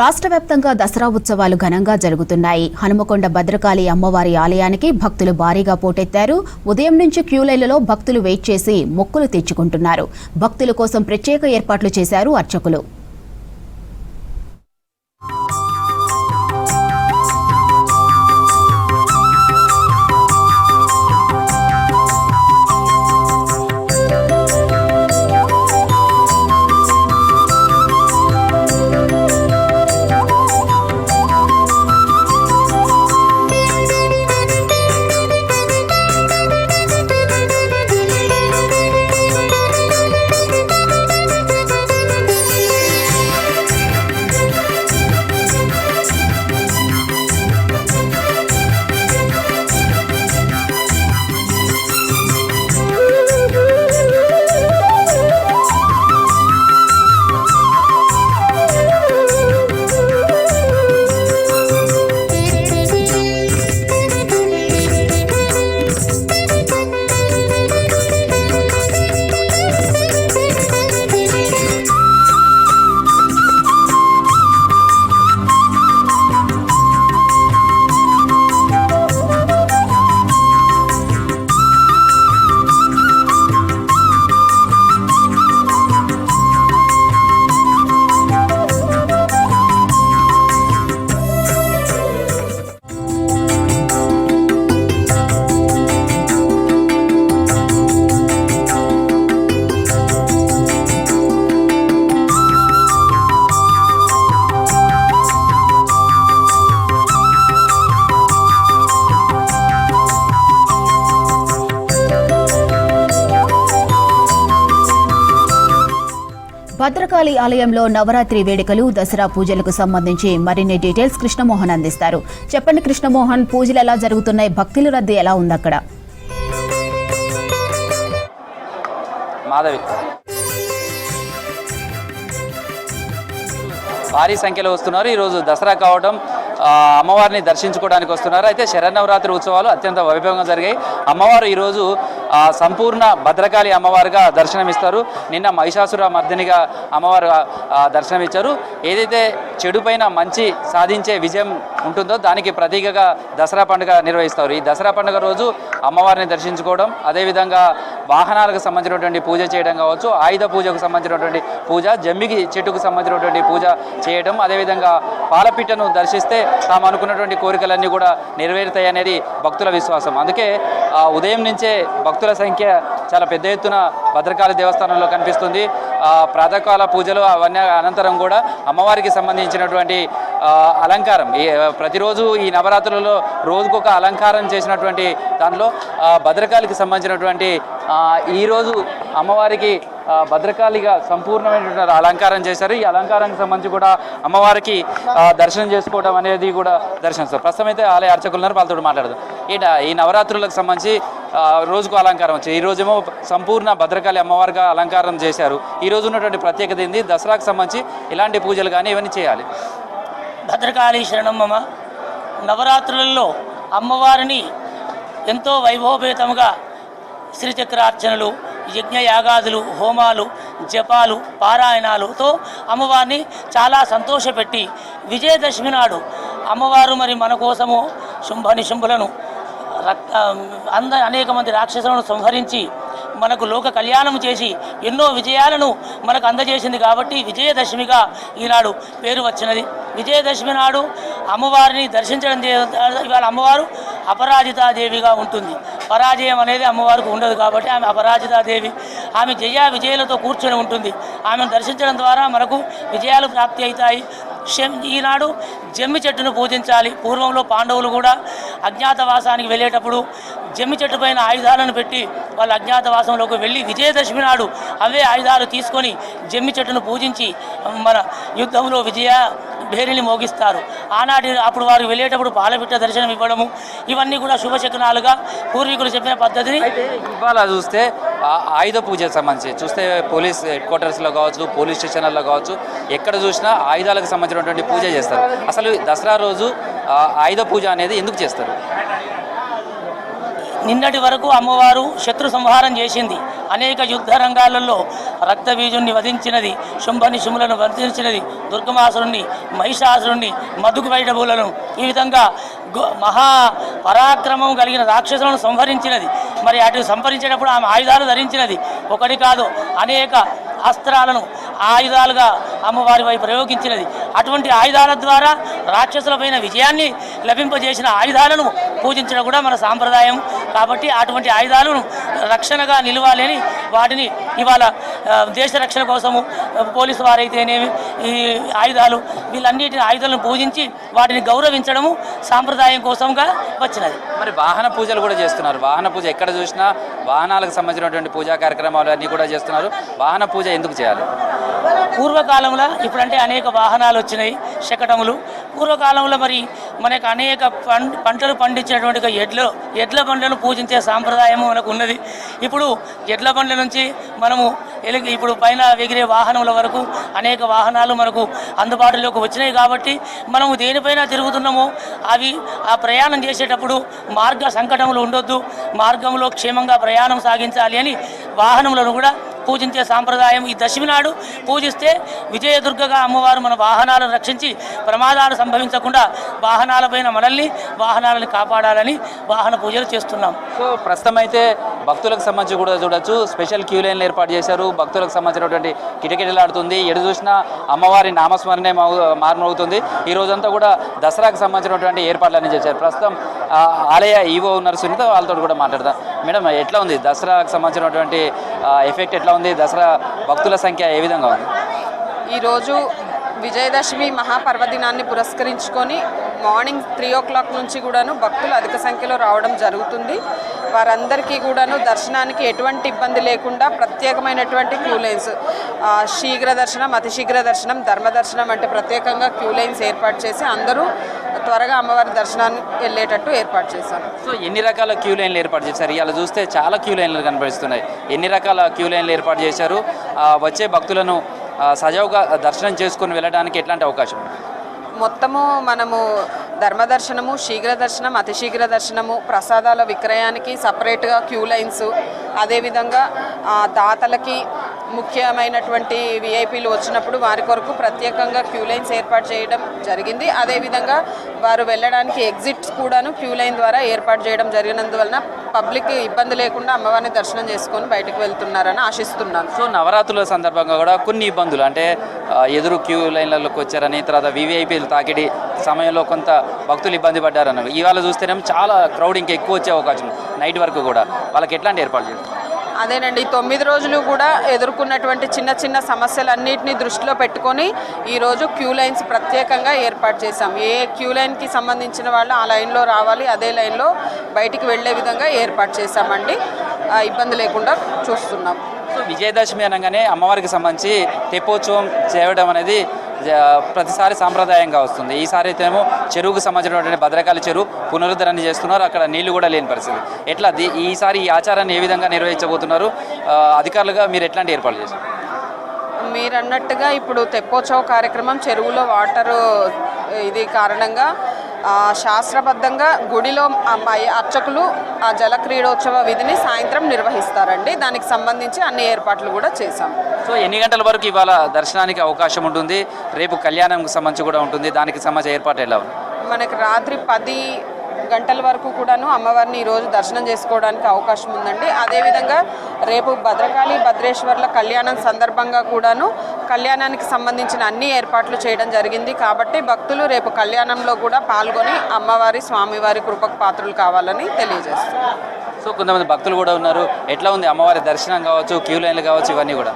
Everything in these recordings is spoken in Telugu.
రాష్ట్ర వ్యాప్తంగా దసరా ఉత్సవాలు ఘనంగా జరుగుతున్నాయి. హనుమకొండ భద్రకాళి అమ్మవారి ఆలయానికి భక్తులు భారీగా పోటెత్తారు. ఉదయం నుంచి క్యూలైన్లలో భక్తులు వెయిట్ చేసి మొక్కులు తీర్చుకుంటున్నారు. భక్తుల కోసం ప్రత్యేక ఏర్పాట్లు చేశారు అర్చకులు. భద్రకాళి ఆలయంలో నవరాత్రి వేడుకలు, దసరా పూజలకు సంబంధించి మరిన్ని డీటెయిల్స్ కృష్ణమోహన్ అందిస్తారు. చెప్పండి కృష్ణమోహన్, పూజలు ఎలా జరుగుతున్నాయి? భక్తుల రద్దీ ఎలా ఉంది అక్కడ? మాధవి, భారీ సంఖ్యలో వస్తున్నారు. ఈరోజు దసరా కావడం, అమ్మవారిని దర్శించుకోవడానికి వస్తున్నారు. అయితే శరన్నవరాత్రి ఉత్సవాలు అత్యంత వైభవంగా జరిగాయి. అమ్మవారు ఈరోజు సంపూర్ణ భద్రకాళి అమ్మవారుగా దర్శనమిస్తారు. నిన్న మహిషాసుర మర్దినిగా అమ్మవారు దర్శనమిచ్చారు. ఏదైతే చెడు పైన మంచి సాధించే విజయం ఉంటుందో దానికి ప్రతీకగా దసరా పండుగ నిర్వహిస్తారు. ఈ దసరా పండుగ రోజు అమ్మవారిని దర్శించుకోవడం, అదేవిధంగా వాహనాలకు సంబంధించినటువంటి పూజ చేయడం కావచ్చు, ఆయుధ పూజకు సంబంధించినటువంటి పూజ, జమ్మికి చెట్టుకు సంబంధించినటువంటి పూజ చేయడం, అదేవిధంగా పాలపిట్టను దర్శిస్తే తాము అనుకున్నటువంటి కోరికలన్నీ కూడా నెరవేరుతాయి అనేది భక్తుల విశ్వాసం. అందుకే ఉదయం నుంచే భక్తుల సంఖ్య చాలా పెద్ద ఎత్తున భద్రకాళి దేవస్థానంలో కనిపిస్తుంది. ప్రాతకాల పూజలు అవన్నీ అనంతరం కూడా అమ్మవారికి సంబంధించినటువంటి అలంకారం, ప్రతిరోజు ఈ నవరాత్రులలో రోజుకొక అలంకారం చేసినటువంటి దాంట్లో భద్రకాళికి సంబంధించినటువంటి ఈరోజు అమ్మవారికి భద్రకాళిగా సంపూర్ణమైనటువంటి అలంకారం చేశారు. ఈ అలంకారానికి సంబంధించి కూడా అమ్మవారికి దర్శనం చేసుకోవడం అనేది కూడా దర్శనిస్తారు. ప్రస్తుతం అయితే ఆలయ అర్చకులు ఉన్నారు, వాళ్ళతో మాట్లాడదాం. ఈ నవరాత్రులకు సంబంధించి రోజుకు అలంకారం వచ్చాయి. ఈ రోజేమో సంపూర్ణ భద్రకాళి అమ్మవారిగా అలంకారం చేశారు. ఈ రోజు ఉన్నటువంటి ప్రత్యేకత ఏంది? దసరాకు సంబంధించి ఇలాంటి పూజలు కానీ ఇవన్నీ చేయాలి. భద్రకాళి శరణమ్మ నవరాత్రులలో అమ్మవారిని ఎంతో వైభవపేతంగా శ్రీచక్రార్చనలు, యజ్ఞయాగాదులు, హోమాలు, జపాలు, పారాయణాలతో అమ్మవారిని చాలా సంతోషపెట్టి విజయదశమి నాడు అమ్మవారు మరి మన కోసము శుంభనిశుంభులను అనేక మంది రాక్షసులను సంహరించి మనకు లోక కళ్యాణం చేసి ఎన్నో విజయాలను మనకు అందజేసింది. కాబట్టి విజయదశమిగా ఈనాడు పేరు వచ్చినది. విజయదశమి నాడు అమ్మవారిని దర్శించడం, ఇవాళ అమ్మవారు అపరాజితాదేవిగా ఉంటుంది. పరాజయం అనేది అమ్మవారికి ఉండదు కాబట్టి ఆమె అపరాజితాదేవి. ఆమె జయ విజయాలతో కూర్చొని ఉంటుంది. ఆమెను దర్శించడం ద్వారా మనకు విజయాలు ప్రాప్తి అవుతాయి. ఈనాడు జమ్మి చెట్టును పూజించాలి. పూర్వంలో పాండవులు కూడా అజ్ఞాతవాసానికి వెళ్ళేటప్పుడు జమ్మి చెట్టు పైన ఆయుధాలను పెట్టి వాళ్ళు అజ్ఞాతవాసంలోకి వెళ్ళి విజయదశమి నాడు అవే ఆయుధాలు తీసుకొని జమ్మి చెట్టును పూజించి మన యుద్ధంలో విజయ భేరిని మోగిస్తారు. అప్పుడు వారు వెళ్ళేటప్పుడు పాలపిట్ట దర్శనం ఇవ్వడము, ఇవన్నీ కూడా శుభశకునాలుగా పూర్వీకులు చెప్పిన పద్ధతిని. ఇవాళ చూస్తే ఆయుధ పూజకు సంబంధించి చూస్తే పోలీస్ హెడ్ క్వార్టర్స్లో కావచ్చు, పోలీస్ స్టేషన్లలో కావచ్చు, ఎక్కడ చూసినా ఆయుధాలకు సంబంధించినటువంటి పూజ చేస్తారు. అసలు దసరా రోజు ఆయుధ పూజ అనేది ఎందుకు చేస్తారు? నిన్నటి వరకు అమ్మవారు శత్రు సంహారం చేసింది. అనేక యుద్ధ రంగాలలో రక్తబీజుణ్ణి వధించినది, శుంభనిశుములను వధించినది, దుర్గమాసురుణ్ణి, మహిషాసురుణ్ణి, మధుకు బయటబూలను, ఈ విధంగా మహా పరాక్రమం కలిగిన రాక్షసులను సంహరించినది. మరి అటు సంహరించేటప్పుడు ఆమె ఆయుధాలు ధరించినది. ఒకటి కాదు, అనేక అస్త్రాలను ఆయుధాలుగా అమ్మవారి వైపు ప్రయోగించినది. అటువంటి ఆయుధాల ద్వారా రాక్షసులపైన విజయాన్ని లభింపజేసిన ఆయుధాలను పూజించడం కూడా మన సాంప్రదాయం. కాబట్టి అటువంటి ఆయుధాలను రక్షణగా నిలవాలి అని వాటిని ఇవాళ దేశ రక్షణ కోసము పోలీసు వారైతేనేమి ఈ ఆయుధాలు వీళ్ళన్నిటిని ఆయుధాలను పూజించి వాటిని గౌరవించడము సాంప్రదాయం కోసంగా వచ్చినది. మరి వాహన పూజలు కూడా చేస్తున్నారు. వాహన పూజ ఎక్కడ చూసినా వాహనాలకు సంబంధించినటువంటి పూజా కార్యక్రమాలు అన్నీ కూడా చేస్తున్నారు. వాహన పూజ ఎందుకు చేయాలి? పూర్వకాలంలో ఇప్పుడంటే అనేక వాహనాలు వచ్చినాయి, శకటములు. పూర్వకాలంలో మరి మనకు అనేక పంటలు పండించినటువంటి ఎడ్ల బండ్లను పూజించే సాంప్రదాయము మనకు ఉన్నది. ఇప్పుడు ఎడ్ల బండ్ల నుంచి మనము ఇప్పుడు పైన ఎగిరే వాహనముల వరకు అనేక వాహనాలు మనకు అందుబాటులోకి వచ్చినాయి. కాబట్టి మనము దేనిపైన తిరుగుతున్నామో అవి ఆ ప్రయాణం చేసేటప్పుడు మార్గ సంకటములు ఉండొద్దు, మార్గంలో క్షేమంగా ప్రయాణం సాగించాలి అని వాహనములను కూడా పూజించే సాంప్రదాయం. ఈ దశమి నాడు పూజిస్తే విజయదుర్గగా అమ్మవారు మన వాహనాలను రక్షించి ప్రమాదాలు సంభవించకుండా వాహనాలపైన మనల్ని వాహనాలను కాపాడాలని వాహన పూజలు చేస్తున్నాం. సో ప్రస్తుతం అయితే భక్తులకు సంబంధించి కూడా చూడొచ్చు, స్పెషల్ క్యూ లైన్లు ఏర్పాటు చేశారు. భక్తులకు సంబంధించినటువంటి కిటకిటలాడుతుంది. ఎడు చూసినా అమ్మవారి నామస్మరణే మారుమోగుతుంది. ఈ రోజంతా కూడా దసరాకు సంబంధించినటువంటి ఏర్పాట్లన్నీ చేశారు. ప్రస్తుతం ఆలయ ఈవో ఉన్నారు సునీత, వాళ్ళతో కూడా మాట్లాడదాం. మేడం, ఎట్లా ఉంది దసరాకు సంబంధించినటువంటి ఎఫెక్ట్ ఎట్లా ఉంది? దసరా భక్తుల సంఖ్య ఏ విధంగా ఉంది? ఈరోజు విజయదశమి మహాపర్వదినాన్ని పురస్కరించుకొని మార్నింగ్ 3 o'clock నుంచి కూడాను భక్తులు అధిక సంఖ్యలో రావడం జరుగుతుంది. వారందరికీ కూడాను దర్శనానికి ఎటువంటి ఇబ్బంది లేకుండా ప్రత్యేకమైనటువంటి క్యూ లైన్స్, శీఘ్ర దర్శనం, అతి శీఘ్ర దర్శనం, ధర్మ దర్శనం అంటే ప్రత్యేకంగా క్యూ లైన్స్ ఏర్పాటు చేసి అందరూ త్వరగా అమ్మవారి దర్శనానికి వెళ్ళేటట్టు ఏర్పాటు చేశారు. సో ఎన్ని రకాల క్యూ లైన్లు ఏర్పాటు చేశారు? ఇలా చూస్తే చాలా క్యూ లైన్లు కనిపిస్తున్నాయి. ఎన్ని రకాల క్యూ లైన్లు ఏర్పాటు చేశారు? వచ్చే భక్తులను సజావుగా దర్శనం చేసుకుని వెళ్ళడానికి ఎట్లాంటి అవకాశం? మొత్తము మనము ధర్మదర్శనము, శీఘ్ర దర్శనం, అతి శీఘ్ర దర్శనము, ప్రసాదాల విక్రయానికి సపరేట్గా క్యూ లైన్స్, అదేవిధంగా దాతలకి ముఖ్యమైనటువంటి విఐపీలు వచ్చినప్పుడు వారి కొరకు ప్రత్యేకంగా క్యూ లైన్స్ ఏర్పాటు చేయడం జరిగింది. అదేవిధంగా వారు వెళ్ళడానికి ఎగ్జిట్స్ కూడాను క్యూ లైన్ ద్వారా ఏర్పాటు చేయడం జరిగినందువలన పబ్లిక్ ఇబ్బంది లేకుండా అమ్మవారిని దర్శనం చేసుకొని బయటకు వెళ్తున్నారని ఆశిస్తున్నాను. సో నవరాత్రుల సందర్భంగా కూడా కొన్ని ఇబ్బందులు అంటే ఎదురు క్యూ లైన్లలోకి వచ్చారని, తర్వాత వివిఐపీలు తాకిడి సమయంలో కొంత భక్తులు ఇబ్బంది పడ్డారన్నారు. ఇవాళ చూస్తేనేమో చాలా క్రౌడ్ ఇంకా ఎక్కువ వచ్చే అవకాశం, నైట్ వరకు కూడా. వాళ్ళకి ఎట్లాంటి ఏర్పాటు చేస్తారు? అదేనండి, 9 రోజులు కూడా ఎదుర్కొన్నటువంటి చిన్న చిన్న సమస్యలన్నింటినీ దృష్టిలో పెట్టుకొని ఈరోజు క్యూ లైన్స్ ప్రత్యేకంగా ఏర్పాటు చేశాం. ఏ క్యూ లైన్కి సంబంధించిన వాళ్ళు ఆ లైన్లో రావాలి, అదే లైన్లో బయటికి వెళ్ళే విధంగా ఏర్పాటు చేశామండి. ఇబ్బంది లేకుండా చూస్తున్నాం. సో విజయదశమి అనగానే అమ్మవారికి సంబంధించి తెప్పోత్సవం చేయడం అనేది ప్రతిసారి సాంప్రదాయంగా వస్తుంది. ఈసారి అయితేనేమో చెరువుకు సంబంధించినటువంటి భద్రకాళి చెరువు పునరుద్ధరణ చేస్తున్నారు. అక్కడ నీళ్లు కూడా లేని పరిస్థితి. ఎట్లా ఈసారి ఈ ఆచారాన్ని ఏ విధంగా నిర్వహించబోతున్నారు? అధికారులుగా మీరు ఎట్లాంటి ఏర్పాట్లు చేస్తారు? మీరు అన్నట్టుగా ఇప్పుడు తెప్పోత్సవ కార్యక్రమం చెరువులో వాటరు ఇది కారణంగా శాస్త్రబద్ధంగా గుడిలో అర్చకులు ఆ జల క్రీడోత్సవ విధిని సాయంత్రం నిర్వహిస్తారండి. దానికి సంబంధించి అన్ని ఏర్పాట్లు కూడా చేశాం. సో ఎన్ని గంటల వరకు ఇవాళ దర్శనానికి అవకాశం ఉంటుంది? రేపు కళ్యాణంకి సంబంధించి కూడా ఉంటుంది. దానికి సంబంధించిన ఏర్పాటు ఎలా ఉంది? మనకి రాత్రి 10 గంటల వరకు కూడాను అమ్మవారిని ఈరోజు దర్శనం చేసుకోవడానికి అవకాశం ఉందండి. అదేవిధంగా రేపు భద్రకాళి భద్రేశ్వర్ల కళ్యాణం సందర్భంగా కూడాను కళ్యాణానికి సంబంధించిన అన్ని ఏర్పాట్లు చేయడం జరిగింది. కాబట్టి భక్తులు రేపు కళ్యాణంలో కూడా పాల్గొని అమ్మవారి స్వామివారి కృపకు పాత్రలు కావాలని తెలియజేస్తున్నారు. సో కొంతమంది భక్తులు కూడా ఉన్నారు. ఎట్లా ఉంది అమ్మవారి దర్శనం కావచ్చు, క్యూ లైన్లు కావచ్చు, ఇవన్నీ కూడా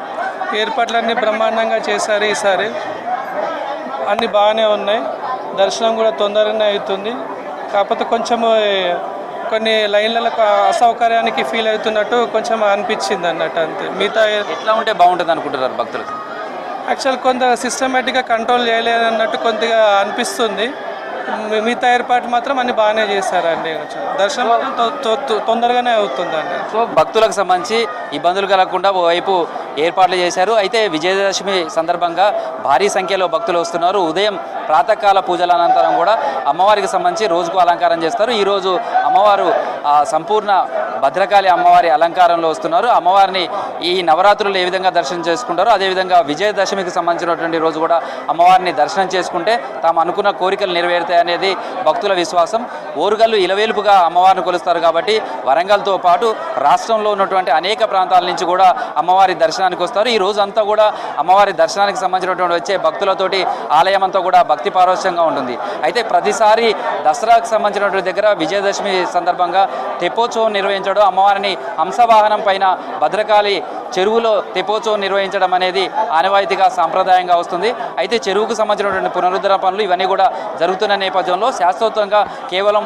ఏర్పాట్లన్నీ బ్రహ్మాండంగా చేశారు. ఈసారి అన్నీ బాగానే ఉన్నాయి. దర్శనం కూడా తొందరగానే అవుతుంది. కాకపోతే కొంచెం కొన్ని లైన్లకు అసౌకర్యానికి ఫీల్ అవుతున్నట్టు కొంచెం అనిపించింది అన్నట్టు, అంతే. మిగతా ఎట్లా ఉంటే బాగుంటుంది అనుకుంటున్నారు భక్తులు? యాక్చువల్ కొంత సిస్టమేటిక్గా కంట్రోల్ చేయలేదన్నట్టు కొద్దిగా అనిపిస్తుంది. మిగతా ఏర్పాటు మాత్రం అన్ని బాగానే చేశారండి. దర్శనం మాత్రం తొందరగానే అవుతుందండి. సో భక్తులకు సంబంధించి ఇబ్బందులు కలగకుండా ఓవైపు ఏర్పాట్లు చేశారు. అయితే విజయదశమి సందర్భంగా భారీ సంఖ్యలో భక్తులు వస్తున్నారు. ఉదయం ప్రాతకాల పూజల అనంతరం కూడా అమ్మవారికి సంబంధించి రోజుకు అలంకారం చేస్తారు. ఈరోజు అమ్మవారు సంపూర్ణ భద్రకాళి అమ్మవారి అలంకారంలో వస్తున్నారు. అమ్మవారిని ఈ నవరాత్రులు ఏ విధంగా దర్శనం చేసుకుంటారో అదేవిధంగా విజయదశమికి సంబంధించినటువంటి రోజు కూడా అమ్మవారిని దర్శనం చేసుకుంటే తాము అనుకున్న కోరికలు నెరవేరుతాయనేది భక్తుల విశ్వాసం. ఓరుగల్లు ఇలవేలుపుగా అమ్మవారిని కొలుస్తారు కాబట్టి వరంగల్తో పాటు రాష్ట్రంలో ఉన్నటువంటి అనేక ప్రాంతాల నుంచి కూడా అమ్మవారి దర్శనానికి వస్తారు. ఈ రోజు అంతా కూడా అమ్మవారి దర్శనానికి సంబంధించినటువంటి వచ్చే భక్తులతోటి ఆలయం అంతా కూడా భక్తి పారవశ్యంగా ఉంటుంది. అయితే ప్రతిసారి దసరాకు సంబంధించినటువంటి దగ్గర విజయదశమి సందర్భంగా తెప్పోత్సవం నిర్వహించడం, అమ్మవారిని హంసవాహనం పైన భద్రకాళి చెరువులో తెప్పోత్సవం నిర్వహించడం అనేది ఆనవాయితీగా సాంప్రదాయంగా వస్తుంది. అయితే చెరువుకు సంబంధించినటువంటి పునరుద్ధరణ పనులు ఇవన్నీ కూడా జరుగుతున్న నేపథ్యంలో శాశ్వతంగా కేవలం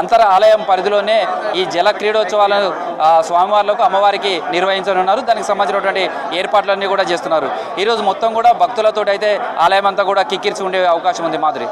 అంతర ఆలయం పరిధిలోనే ఈ జల క్రీడోత్సవాలను స్వామివార్లకు అమ్మవారికి నిర్వహించనున్నారు. దానికి సంబంధించినటువంటి ఏర్పాట్లన్నీ కూడా చేస్తున్నారు. ఈరోజు మొత్తం కూడా భక్తులతో అయితే ఆలయం అంతా కూడా కిక్కిరిసి ఉండే అవకాశం ఉంది. మాధురి.